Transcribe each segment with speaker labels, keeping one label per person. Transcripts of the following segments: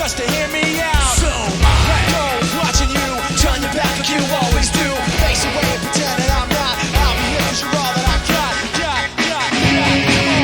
Speaker 1: just to hear me out. So let go, watching you turn your back like you always do. Face away and pretend that I'm not. I'll be here 'cause you're all that I got.
Speaker 2: Come on.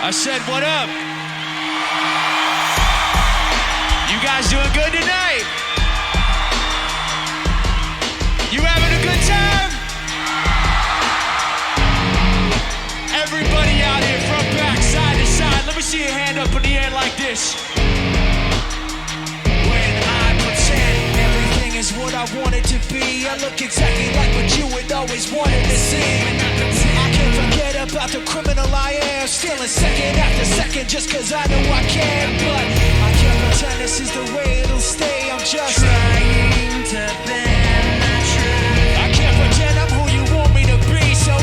Speaker 1: I said, what up? You guys doing good tonight? You having a good time? Everybody out here, front, back, side to side. Let me see your hand up in the air like this. When I pretend everything is what I want it to be, I look exactly like what you had always wanted to see. I can't forget about the criminal I am, stealing second after second just cause I know I can. But I can't pretend this is the way it'll stay. I'm just trying to bend the truth. I can't pretend I'm who you want me to be, so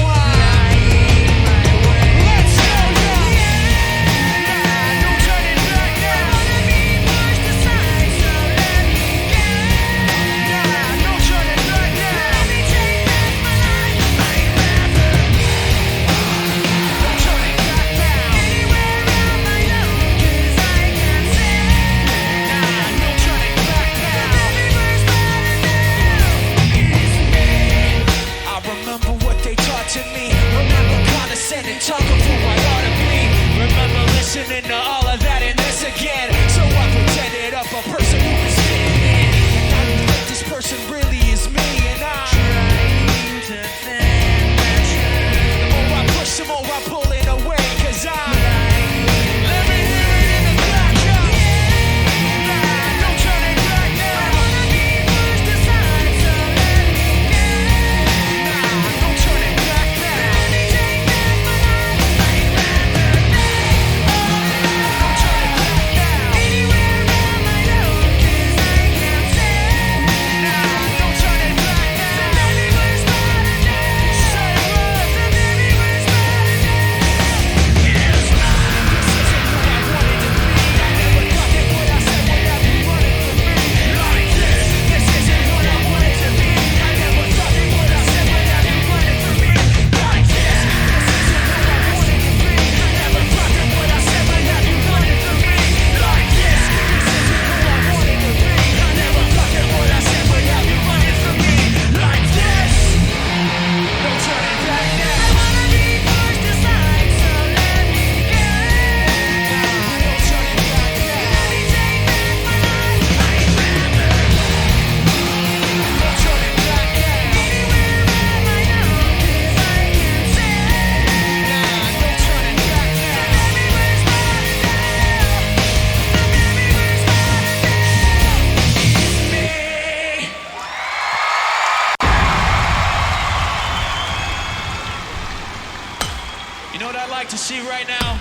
Speaker 1: like to see right now?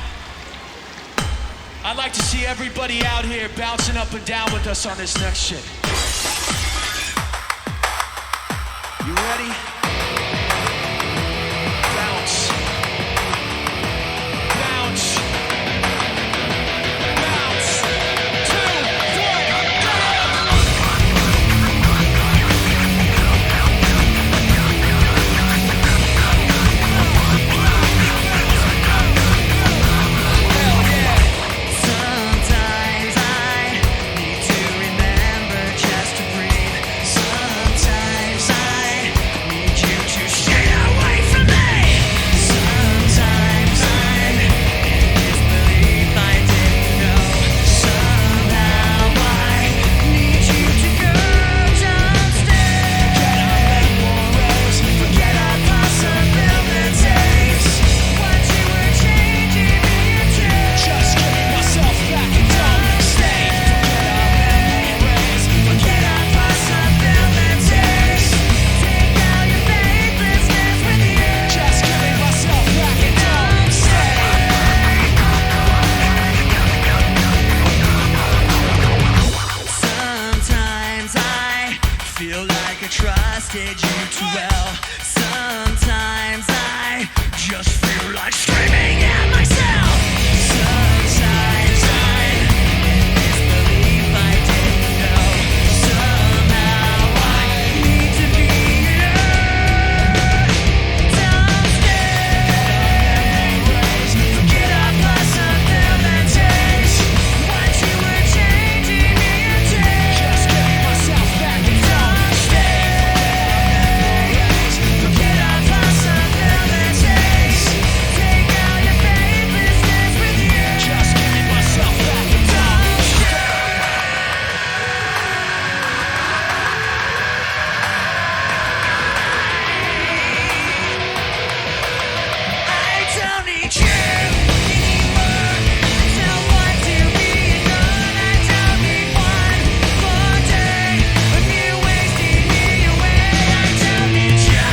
Speaker 1: I'd like to see everybody out here bouncing up and down with us on this next shit. You ready? Bounce. Bounce. Bounce. 2, 1, go!
Speaker 2: Sometimes I need to remember just to breathe. Sometimes I need you to stay away from me. Sometimes I'm in disbelief I didn't know. Somehow I need you to go. Don't stay. Forget our possibilities. What you were changing me into.
Speaker 1: Just give me myself back and don't stay.
Speaker 2: Forget our possibilities. Take out your faithlessness with you.
Speaker 1: Just give me myself back and don't stay.
Speaker 2: Sometimes I feel like I trusted you too well. Sometimes I just feel like screaming at myself. Sometimes I'm in disbelief I didn't know. Somehow I need to be alone. Don't stay. Forget our possibilities. What you were changing me into.
Speaker 1: Just give me myself back and don't stay.
Speaker 2: Forget our possibilities. Take out your faithlessness with you.
Speaker 1: Just give me myself back and don't stay.
Speaker 2: I don't need you anymore. I don't want to be alone. I don't need one more day of you wasting me away. I don't need you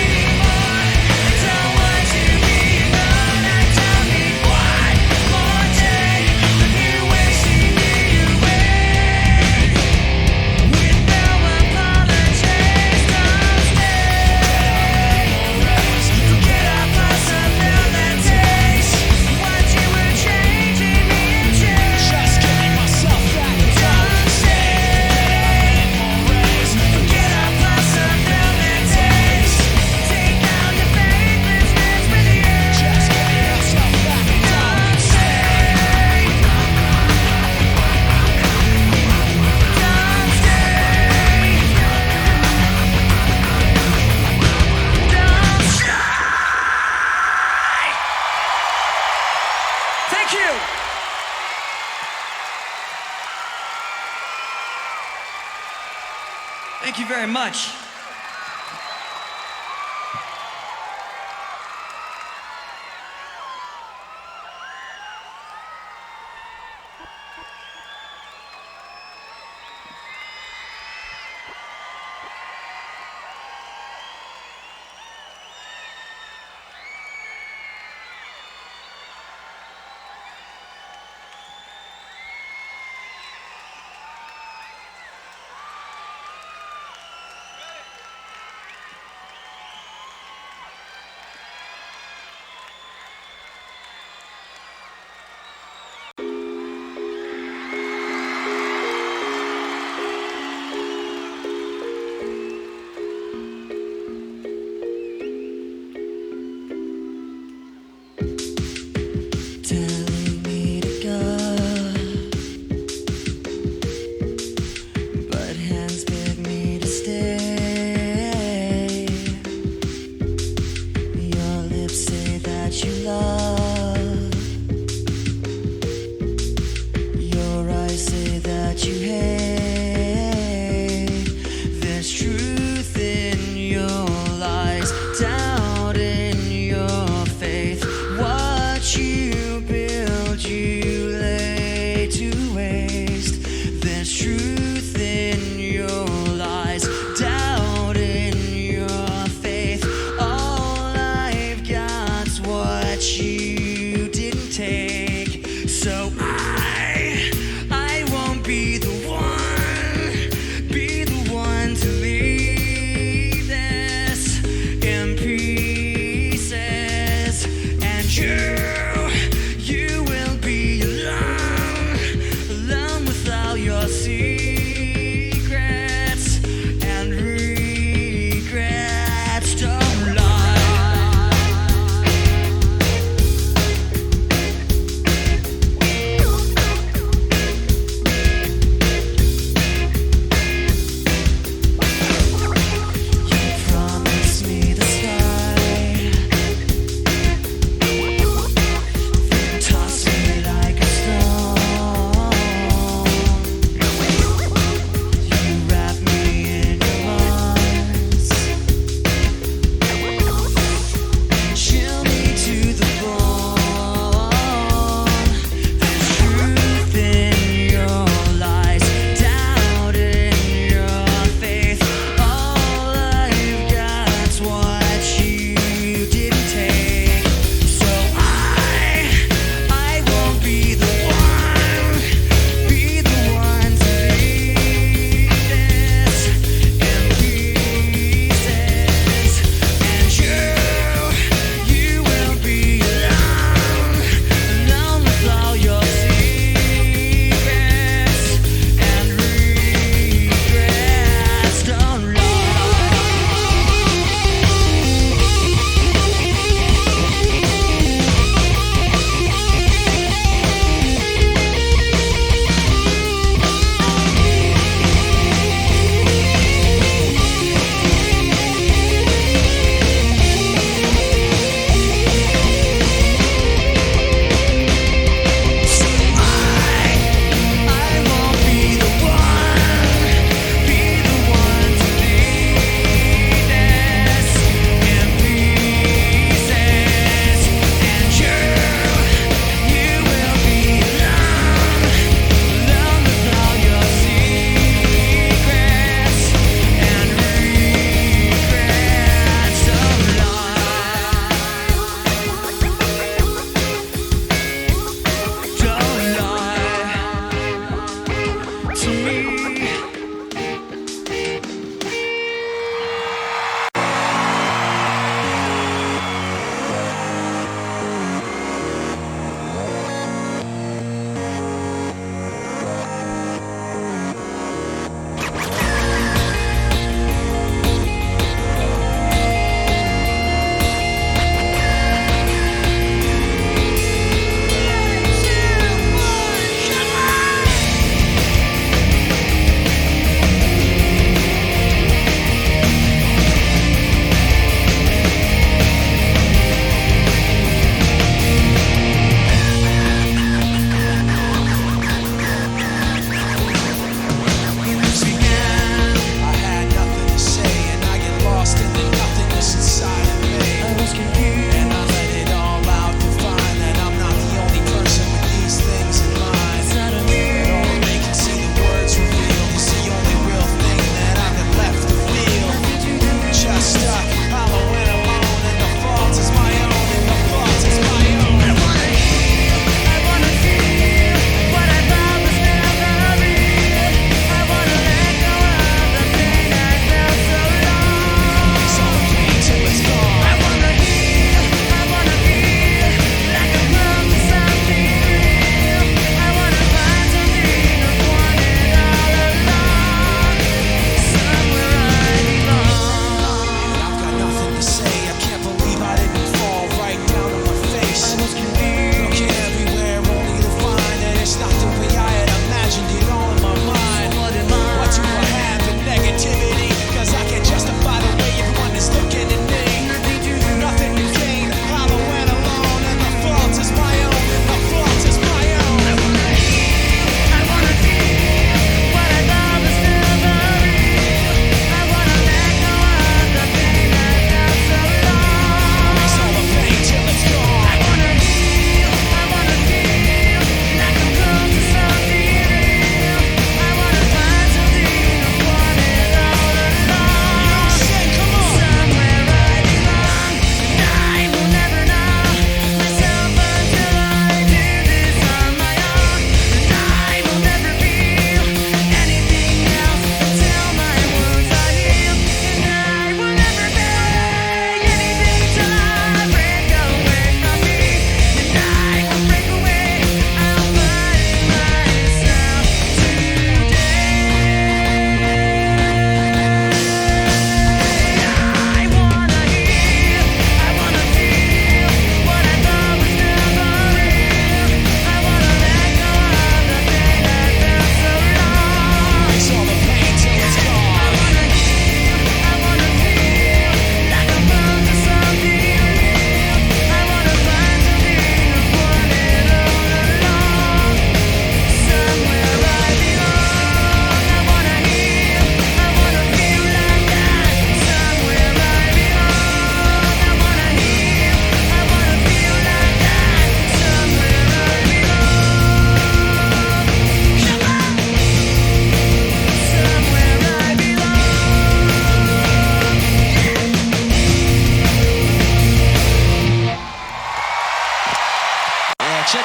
Speaker 2: anymore. I don't want to be alone. I don't need one more day of you wasting me away. With no apologies, don't stay. Forget our possibilities. What you were changing me into.
Speaker 1: Just give me myself back and don't
Speaker 2: Don't stay. Forget our possibilities. Take out your faithlessness with you.
Speaker 1: Just give me myself back and don't
Speaker 2: Don't stay.
Speaker 1: Thank you.
Speaker 2: Thank you very much.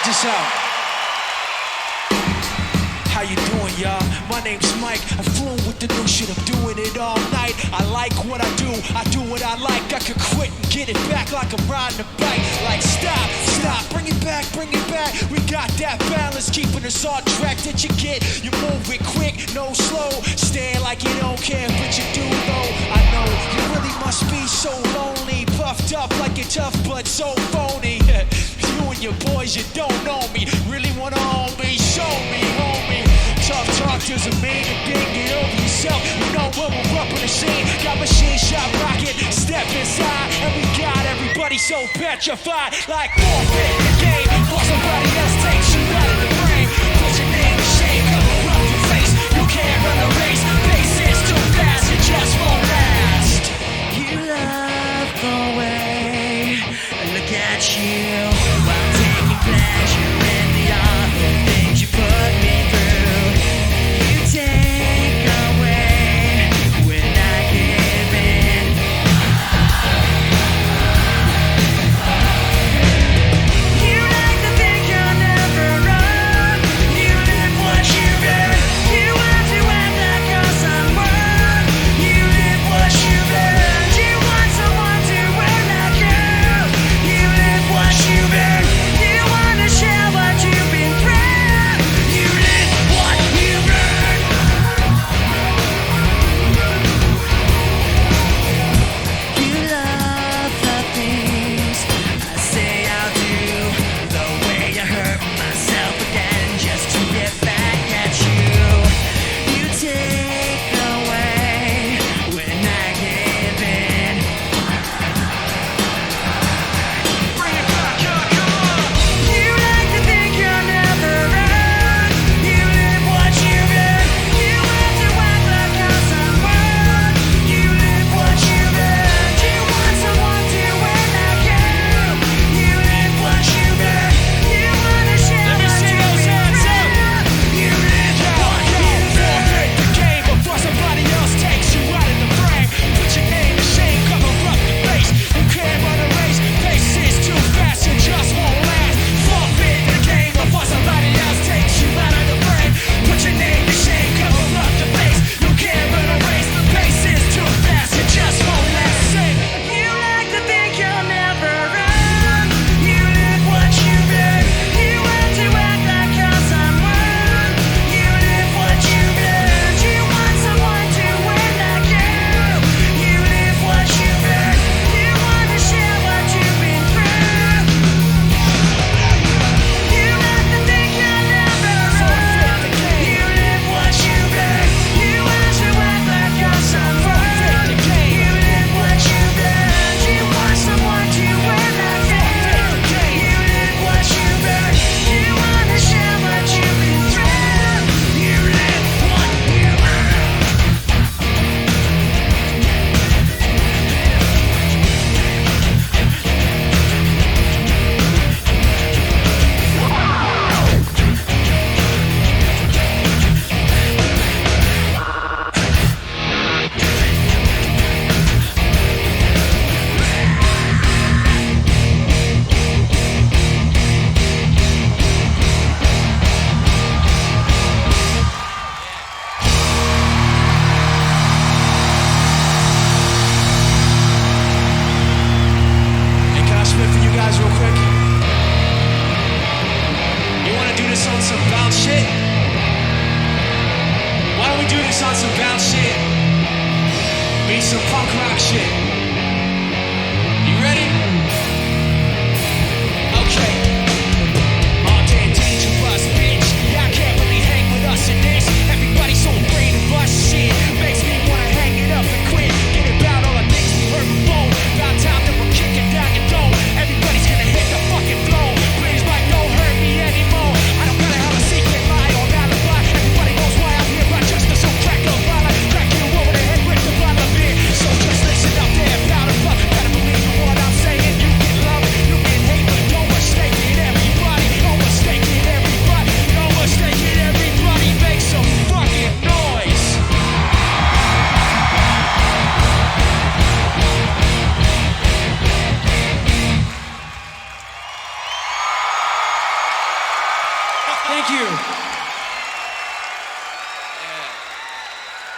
Speaker 1: Check this out. How you doing, y'all? My name's Mike. I'm fluent with the new shit. I'm doing it all night. I like what I do what I like. I could quit and get it back like I'm riding a bike. Like stop, bring it back. We got that balance, keeping us on track that you get. You move it quick, no slow. Stand like you don't care, but you do though. I know you really must be so lonely, puffed up like you're tough, but so phony. You and your boys, you don't know me. Really wanna own me? Show me, homie. Tough talk doesn't mean a thing. Get over yourself. You know when we're up in the scene. Got machine shot rocket, step inside, and we got everybody so petrified. Like forfeit the game, or somebody else takes you out of the frame. Put your name in shame, cover up your face. You can't run a race. Pace is too fast, it just won't last.
Speaker 2: You love the way I look at you while taking pleasure in the awful things you put me through. You take away when I give in. You like to think you'll never run. You live what you earn. You want to act like you're someone. You live what you earn. You want someone to earn like you. You live what you earn. You want to share what you've been through. You live what you earn. You love the things I say I'll do. The way I hurt myself again just to get back at you. You take away when I give in.
Speaker 1: Bring it back, come on.
Speaker 2: You like to think you'll never run. You live what you earn. You want to act like you're someone. You live what you earn. You want someone to earn like you. You live what you earn. You want to share
Speaker 1: Let me
Speaker 2: what
Speaker 1: see
Speaker 2: you've
Speaker 1: those
Speaker 2: been
Speaker 1: hands up.
Speaker 2: through. You live what you
Speaker 1: Forfeit the game before somebody else takes you out of the frame. Put your name in shame, cover up the face. You can't run a race, pace is too fast, it just won't last. Forfeit the game before somebody else takes you out of the frame. Put your name in shame, cover up the face. You can't run a race, pace is too fast, it just won't last. Sing.
Speaker 2: You like to think you'll never run. You live what you earn. You want to act like you're someone. You live what you earn. You want someone to earn like you. You live what you earn. You want to share what you've been through. You like to think you'll never run. You live what you earn. You want to act like you're someone. You live what you earn. You want someone to earn like you. You live what you earn. You want to share what you've been through. You live what you earn.
Speaker 1: Hey, can I spit for you guys real quick? You wanna do this on some bounce shit? Why don't we do this on some bounce shit? Be some punk rock shit. You ready? Okay. All day dangerous, bitch. Y'all can't really hang with us in this. Everybody's so afraid of us, shit. Makes me wanna hang it up and quit. Get about all the things we heard before. About time that we're kicking down your door. Everybody's gonna hit the fucking floor. Please, Mike, don't hurt me anymore. I don't gotta have a secret lie or alibi. Everybody knows why I'm here. Rochester, so crack up while I crack you over the head with the bottle of beer. So just listen up there.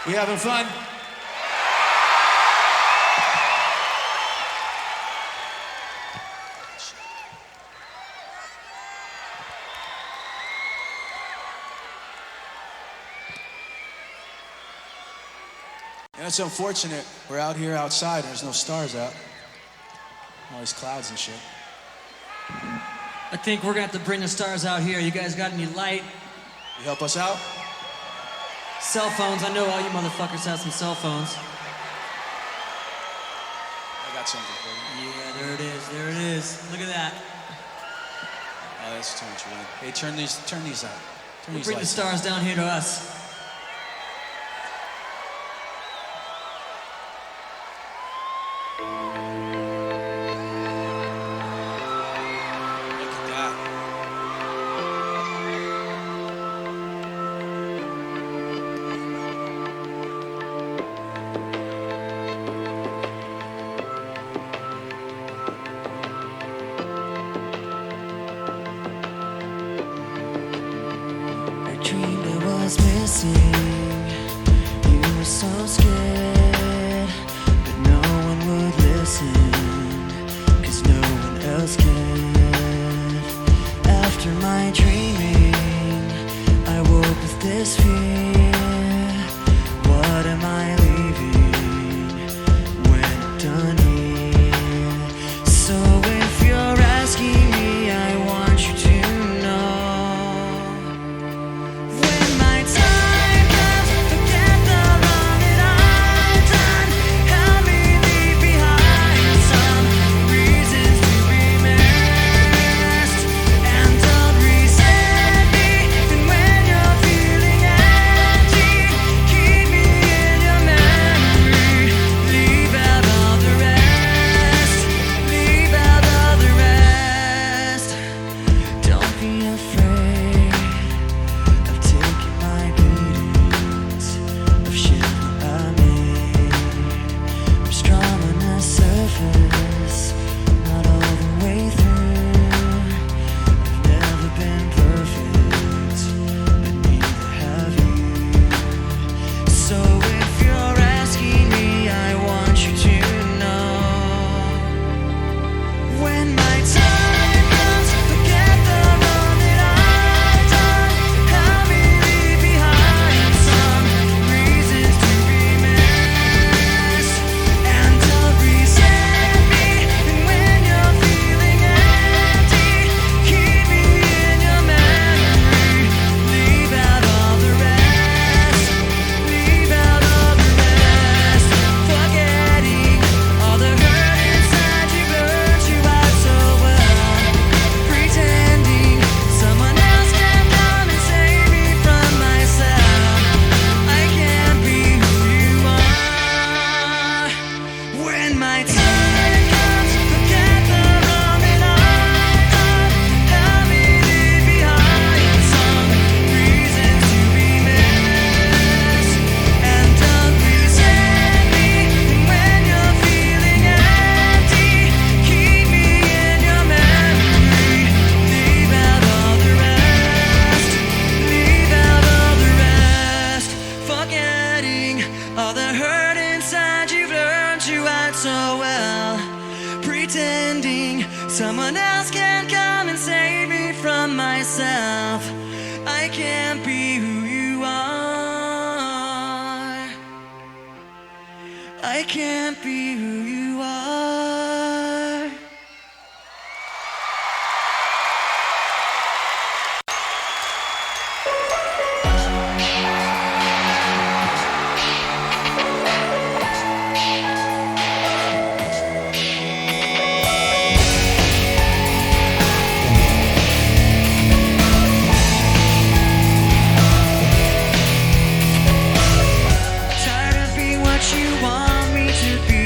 Speaker 1: We having fun? You know, it's unfortunate. We're out here outside and there's no stars out. All these clouds and shit.
Speaker 3: I think we're gonna have to bring the stars out here. You guys got any light?
Speaker 1: You help us out?
Speaker 3: Cell phones, I know all you motherfuckers have some cell phones.
Speaker 1: I got something for you.
Speaker 3: Yeah, there it is. Look at that.
Speaker 1: Oh, that's too much wind. Hey, turn these out. Turn these
Speaker 3: Bring the
Speaker 1: lights
Speaker 3: stars down here to us.
Speaker 1: Look at that.
Speaker 2: I dreamed I was missing. You were so scared, but no one would listen, 'cause no one else cared. After my dreaming, I woke with this fear. What am I leaving when I'm done here? So if you're asking me, I want you to know. When my time comes, forget the wrong that I've done. Help me leave behind some reasons to be missed, and don't resent me. And when you're feeling empty, keep me in your memory. Leave out all the rest. Leave out all the rest. Don't be afraid of taking my beatings, of shit that I made. I'm strong on the surface, not all the way through. I've never been perfect, but neither have you. So if you're asking me, I want you to know. When my time comes, forget the wrong that I've done. Help me leave behind some reasons to be missed, and don't resent me. And when you're feeling empty, keep me in your memory. Leave out all the rest. Leave out all the rest. Forgetting all the hurt inside you burns you out so well. Pretending someone else can come and save me from myself. I can't be who you are. When my time comes, forget the wrong that I've done. Help me leave behind some reasons to be missed, and don't resent me. And when you're feeling empty, keep me in your memory. Leave out all the rest. Leave out all the rest. Forgetting all the hurt inside you've learned you out so well. Pretending someone else can come and save me from myself. I can't be who you are. I can't be who you are. Tired of being what you want me to be.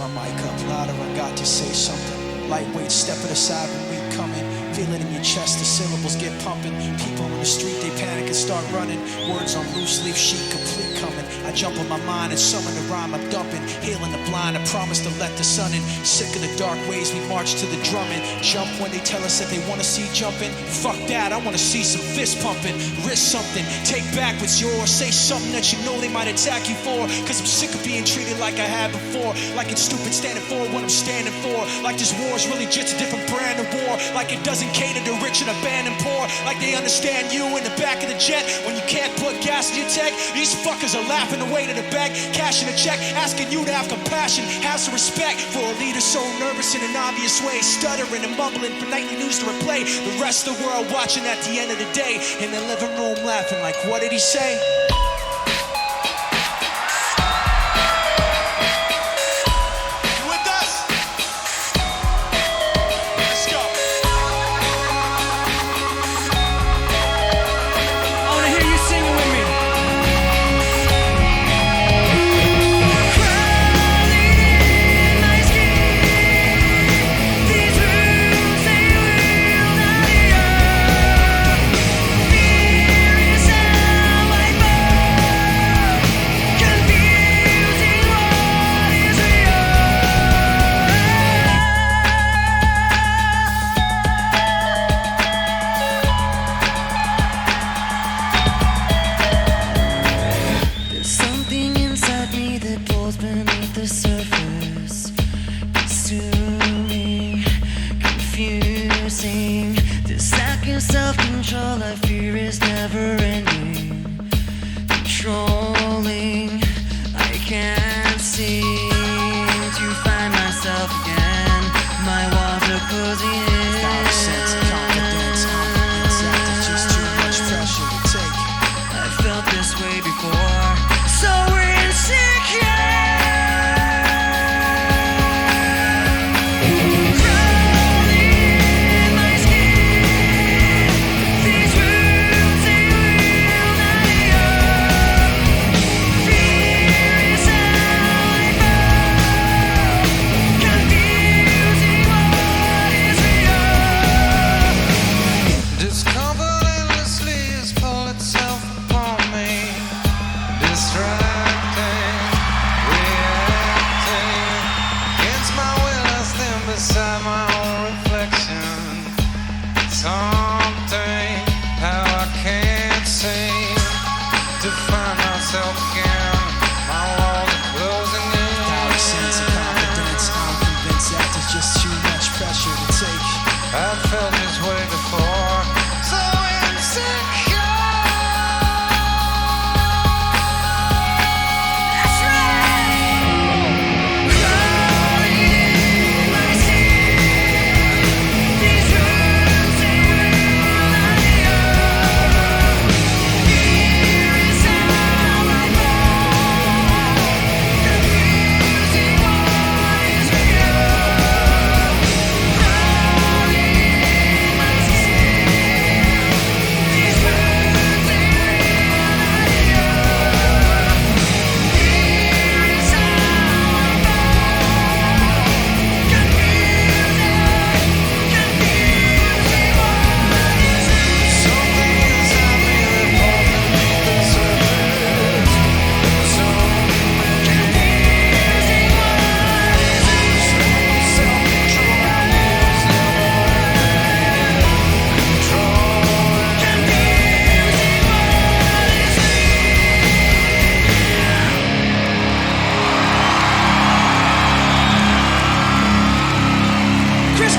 Speaker 1: my mic up louder, I got to say something. Lightweight, stepping aside when we coming. Feel it in your chest, the syllables get pumping. People in the street, they panic and start running. Words on loose leaf sheet, complete coming. I jump on my mind and summon the rhyme I'm dumping. Healing the blind, I promise to let the sun in. Sick of the dark ways, we march to the drumming. Jump when they tell us that they wanna see jumping. Fuck that, I wanna see some fist pumping. Risk something, take back what's yours. Say something that you know they might attack you for. Cause I'm sick of being treated like I have before. Like it's stupid standing for what I'm standing for. Like this war's really just a different brand of war. Like it doesn't cater to rich and abandoned poor. Like they understand you in the back of the jet when you can't put gas in your tech. These fuckers are laughing away to the back, cashing a check, asking you to have compassion, have some respect for a leader so nervous in an obvious way, stuttering and mumbling for nightly news to replay. The rest of the world watching at the end of the day in the living room laughing like, what did he say?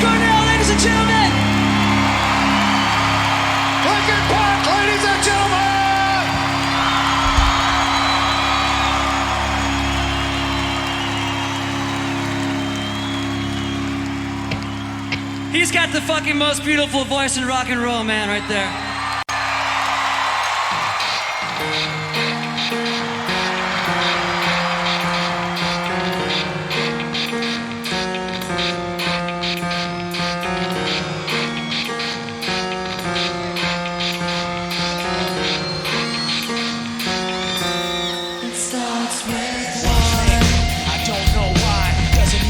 Speaker 3: Cornell, ladies and gentlemen!
Speaker 4: Linkin Park, ladies and gentlemen!
Speaker 3: He's got the fucking most beautiful voice in rock and roll, man, right there.
Speaker 1: I don't know why, doesn't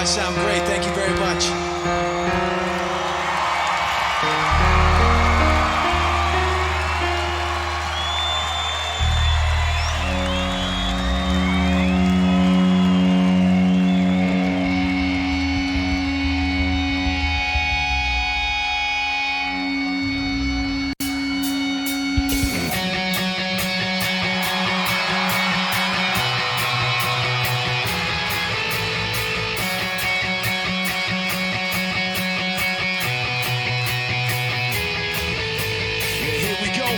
Speaker 1: guys sound great. Thank you very much.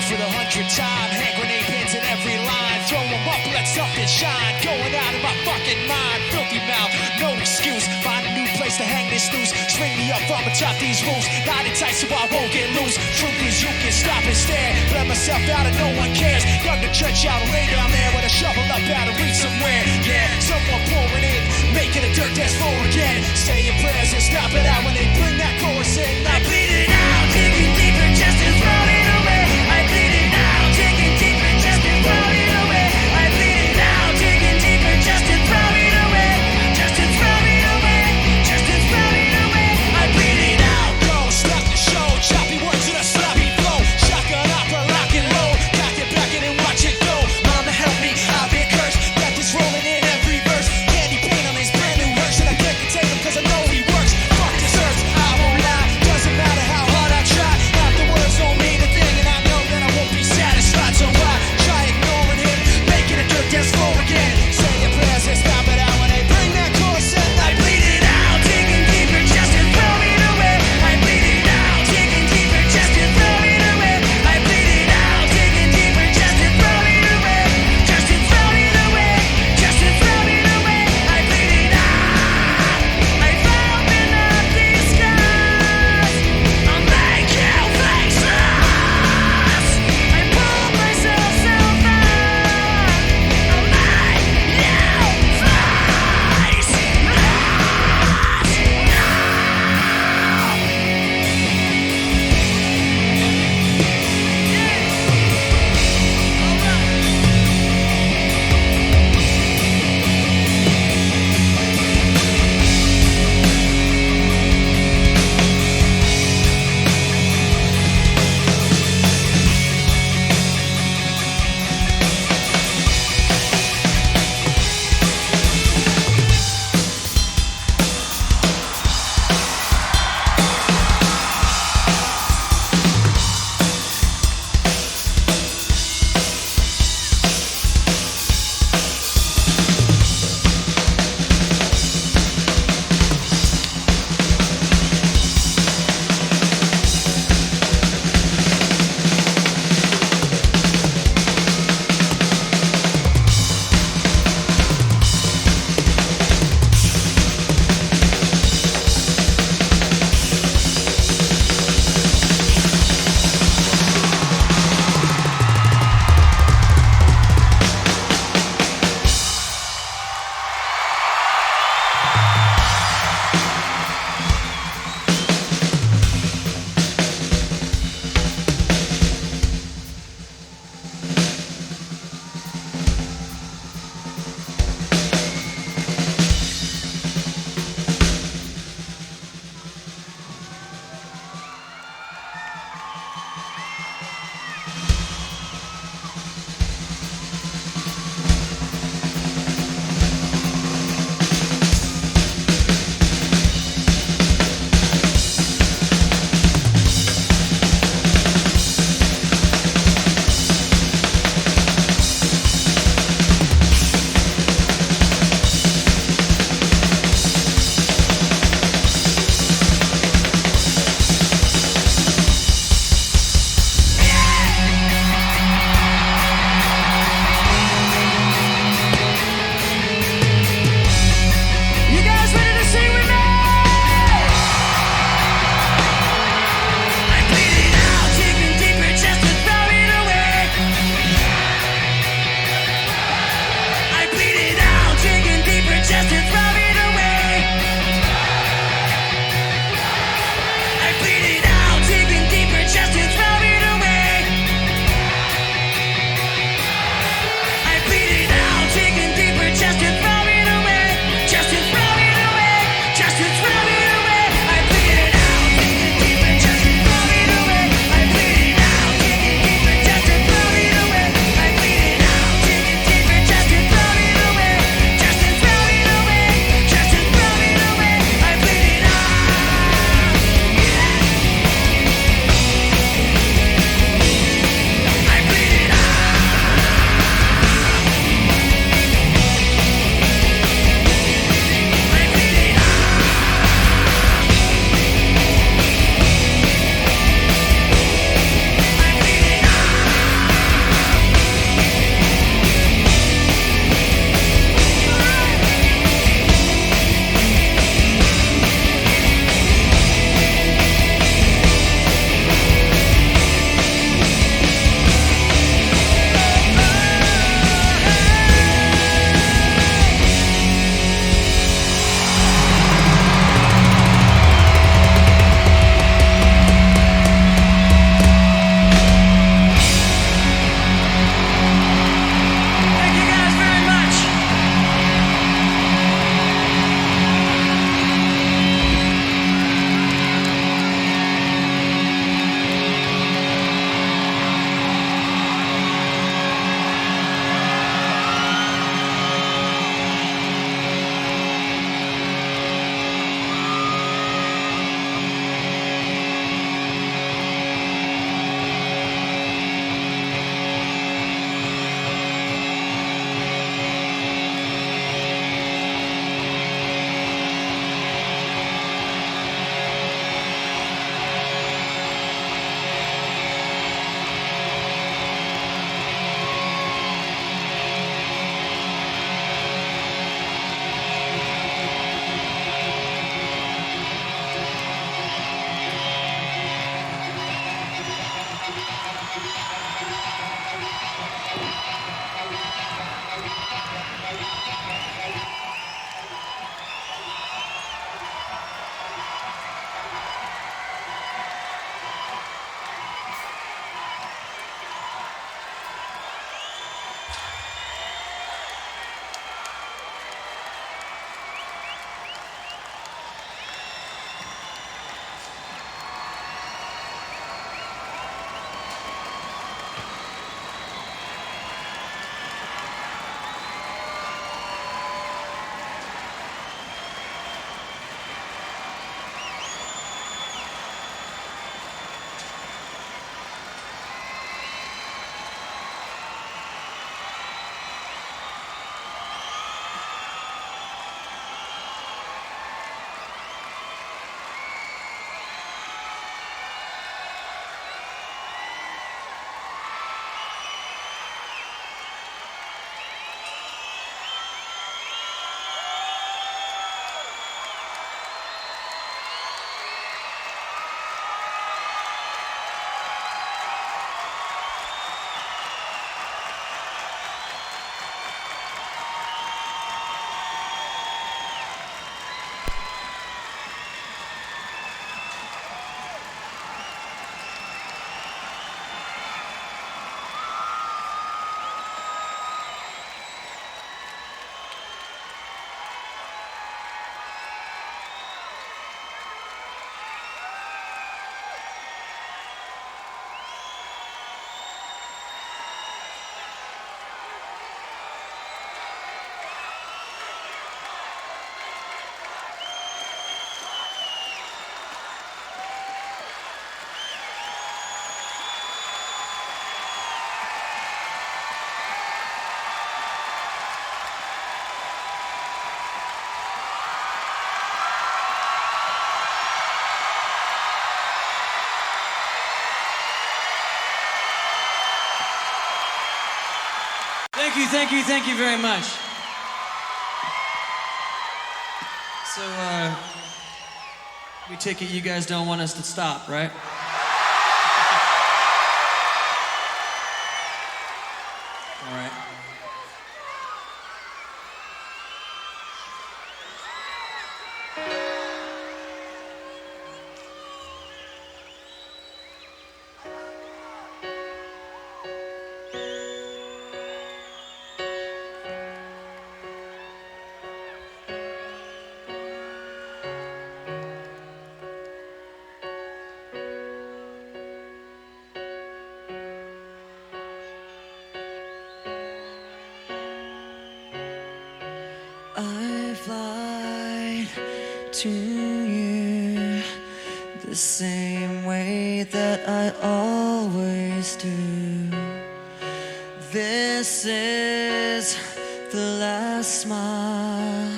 Speaker 1: For the 100th time, hand grenade pins in every line. Throw them up, let something shine. Going out of my fucking mind. Filthy mouth, no excuse. Find a new place to hang this noose. String me up from atop these roofs. Knotted tight so I won't get loose. Truth is you can stop and stare. Let myself out and no one cares. Young to church out and lay down there with a shovel up out and reach somewhere. Yeah, someone pouring in, making a dirt dance floor again. Saying prayers and stop it out when they bring that chorus in. I bleed it out, digging deeper just to throw it away. I bleed it out, digging deeper just to throw it away. I bleed it out, digging deeper just to throw it away. Just to throw it away, just to throw it away. I bleed it out, go, stop the show. Choppy words in a sloppy flow. Shotgun opera, lock and load. Pack it back in and watch it go. Mama help me, I've been cursed.
Speaker 3: Thank you very much. So, we take it you guys don't want us to stop, right? All right.
Speaker 2: I've lied to you the same way that I always do. This is the last smile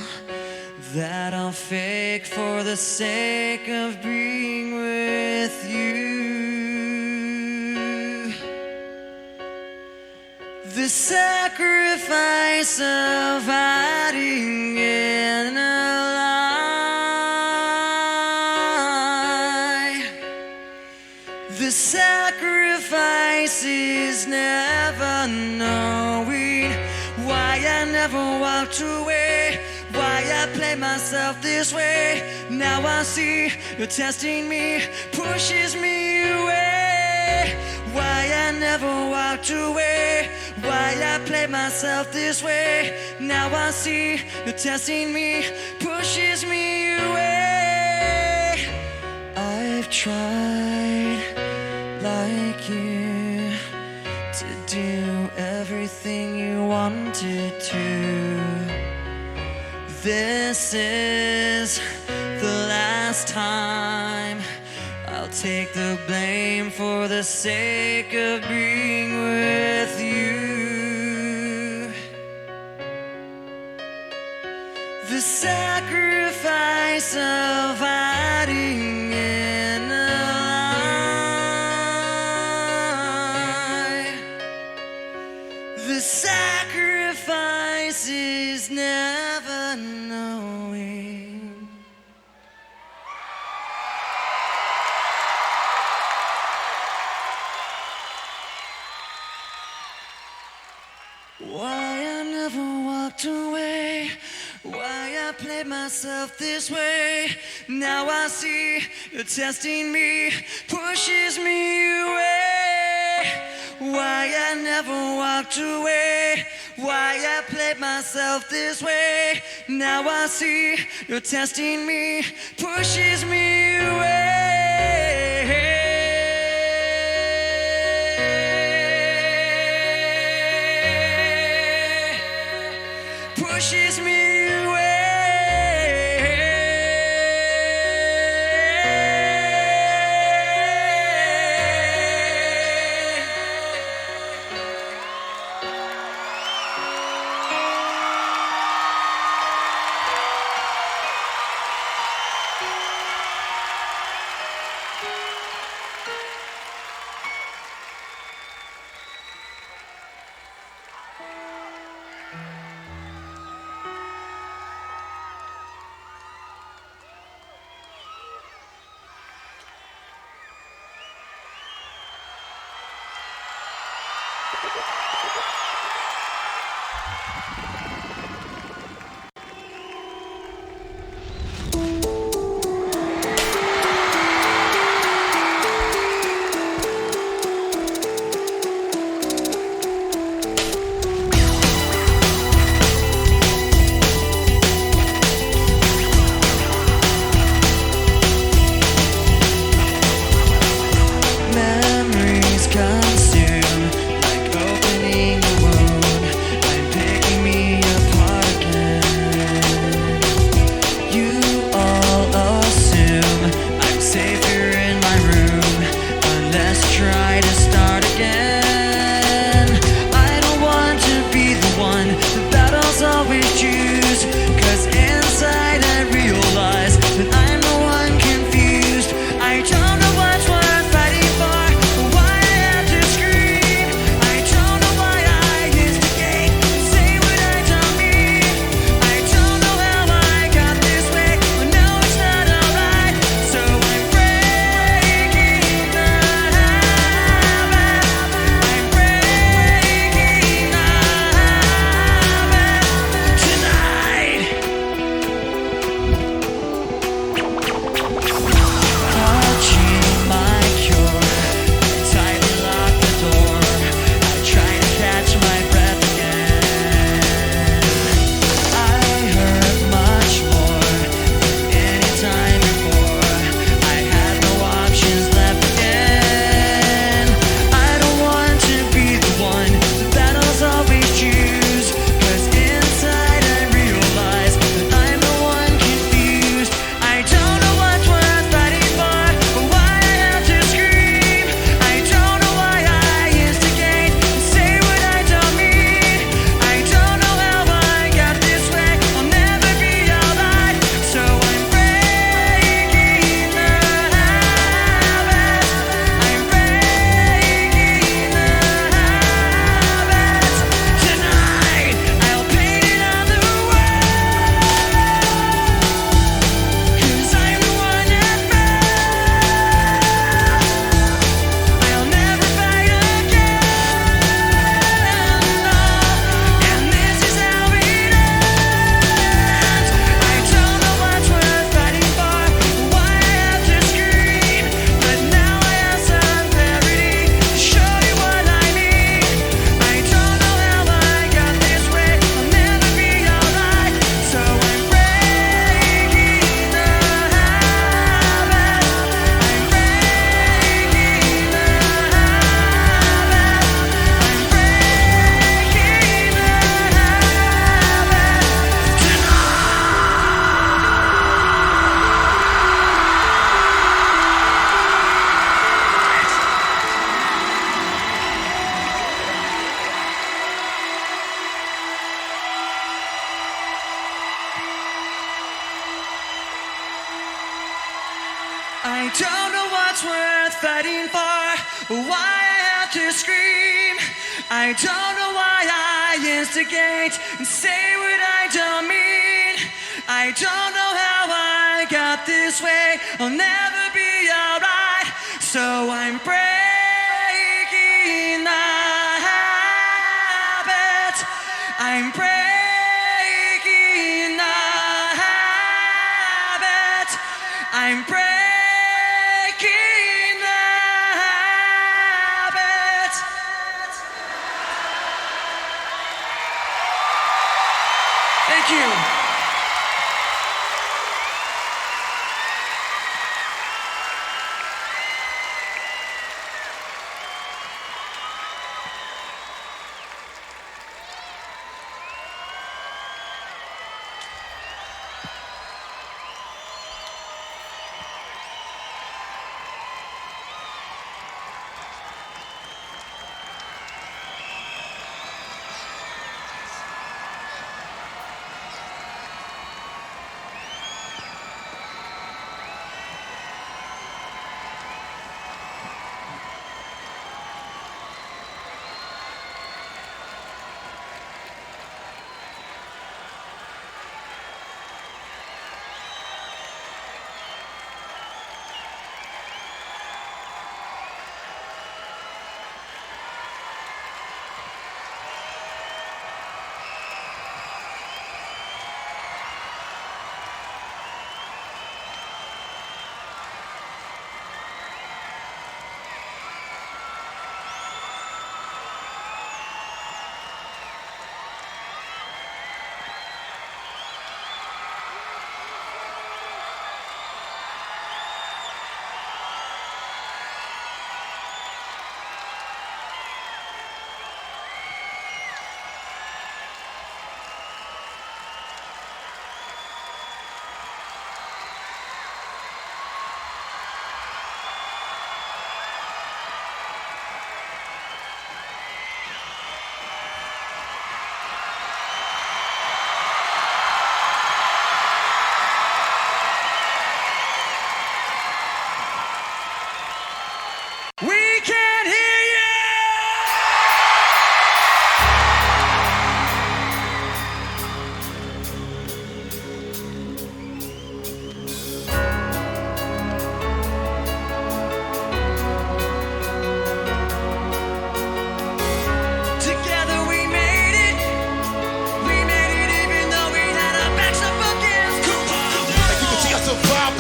Speaker 2: that I'll fake for the sake of being with you. The sacrifice of hiding in a lie. The sacrifice is never knowing why I never walked away, why I played myself this way. Now I see you're testing me, pushes me away. Why I never walked away, why I played myself this way. Now I see you're testing me, pushes me away. I've tried like you to do everything you wanted to. This is the last time I'll take the blame for the sake of being with you. The sacrifice of hiding in a lie. The sacrifice is never knowing. Why I never walked away, why I played myself this way. Now I see you're testing me, pushes me away. Why I never walked away, why I played myself this way. Now I see you're testing me, pushes me away. Pushes me away. Memories consume like open I don't know what's worth fighting for, why I have to scream. I don't know why I instigate and say what I don't mean. I don't know how I got this way, I'll never be alright. So I'm breaking the habit. I'm breaking the habit. I'm breaking the habit. Thank you.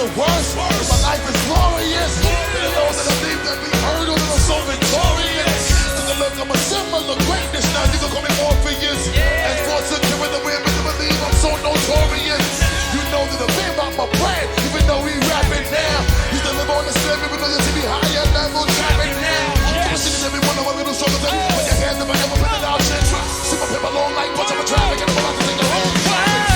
Speaker 4: The worst, my life is glorious. You know that I think that we heard of it, I'm so victorious. Took a look, I'm a symbol of greatness now. You can call me Morpheus. And for securing the win, but you believe I'm so notorious. You know that I've been about my brand, even though we rapping now. You still live on the same, even though you see me higher level trapping now. I'm singing every one of my little songs. Put your hands up and never put it out. See my paper long like punch up a traffic and I'm about to take the whole traffic.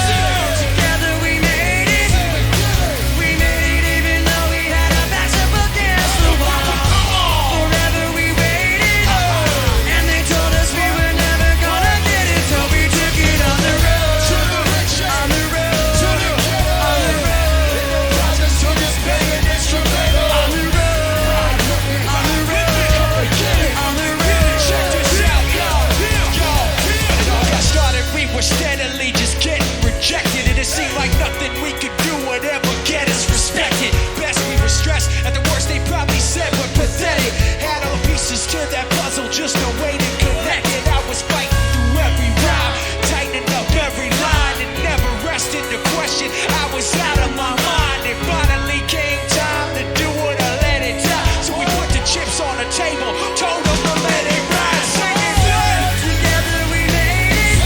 Speaker 1: Steadily just getting rejected, and it seemed like nothing we could do would ever get us respected. Best we were stressed, at the worst they probably said we're pathetic. Had all pieces to that puzzle, just no way to connect it. I was fighting through every rhyme, tightening up every line, and never resting to question. I was out of my mind. It finally came time to do what I let it die. So we put the chips on the table, told them to let it ride. Sing it good.
Speaker 2: Together we made it.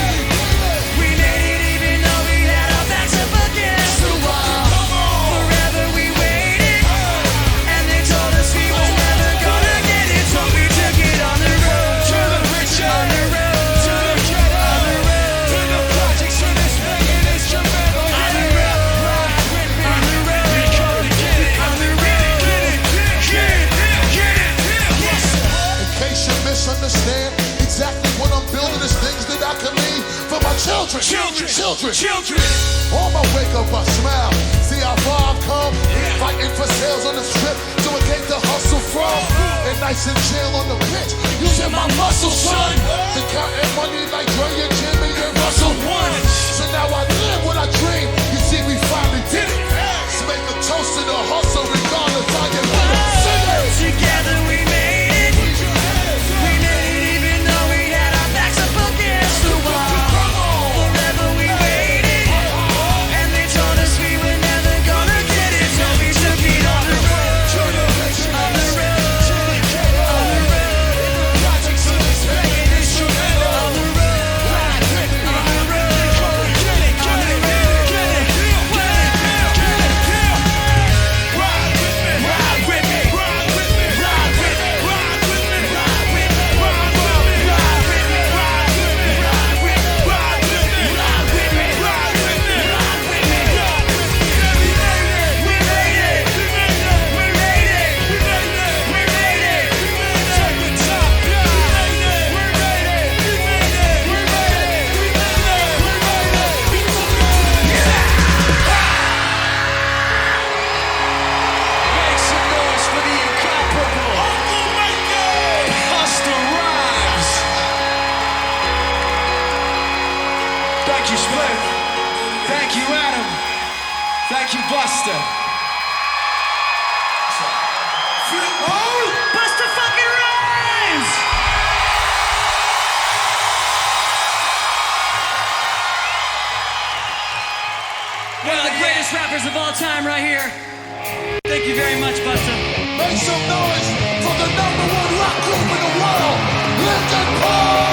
Speaker 2: We made it even though we had our backs up against the wall. Forever we waited, and they told us we were never gonna get it. So we took it on the road,
Speaker 1: To the riches,
Speaker 2: on the road,
Speaker 1: to the ghetto,
Speaker 2: on the road,
Speaker 1: to the projects, to this making instrumental.
Speaker 4: children,
Speaker 1: Children.
Speaker 4: children.
Speaker 1: Children.
Speaker 4: On my wake up, I smile. See how far I've come. Fighting for sales on the strip to a gate to hustle from. And nice and chill on the pitch. Using my muscle, son. To counting money like Dre and Jimmy and Russell won. So now I live what I dream. You see, we finally did it. So make a toast to the hustle regardless how you live it. Sing it.
Speaker 2: Together we made it. We made it even though we had our backs up against the wall. Forever we waited, and they told us we were never gonna get it. So we took it on the road, on the road, on the road.
Speaker 1: Project Revolution. Making instrumental.
Speaker 2: On the road,
Speaker 1: Ride with me.
Speaker 2: on the road,
Speaker 1: Get it, get it, get it, get it, get it, get it, get it. Ride with me. Ride with me. Ride with me. Ride with me. Ride with me. Ride with me. Ride with me. Ride with me. Ride with me. Ride with me. Ride with me. Ride with me. Ride with me. Ride with me. We made it. We made it. We made it. We made it. We made it. We made it. Take the top. We made it. We made it. We made it. We made it. We made it. We made it. Make some noise for the incomparable Busta Rhymes. Thank you, Spliff. Thank you, Adam. Thank you, Busta.
Speaker 2: Busta fucking Rhymes! One of the greatest rappers of all time right here. Thank you very much, Busta.
Speaker 4: Make some noise for the #1 rock group in the world, Linkin Park!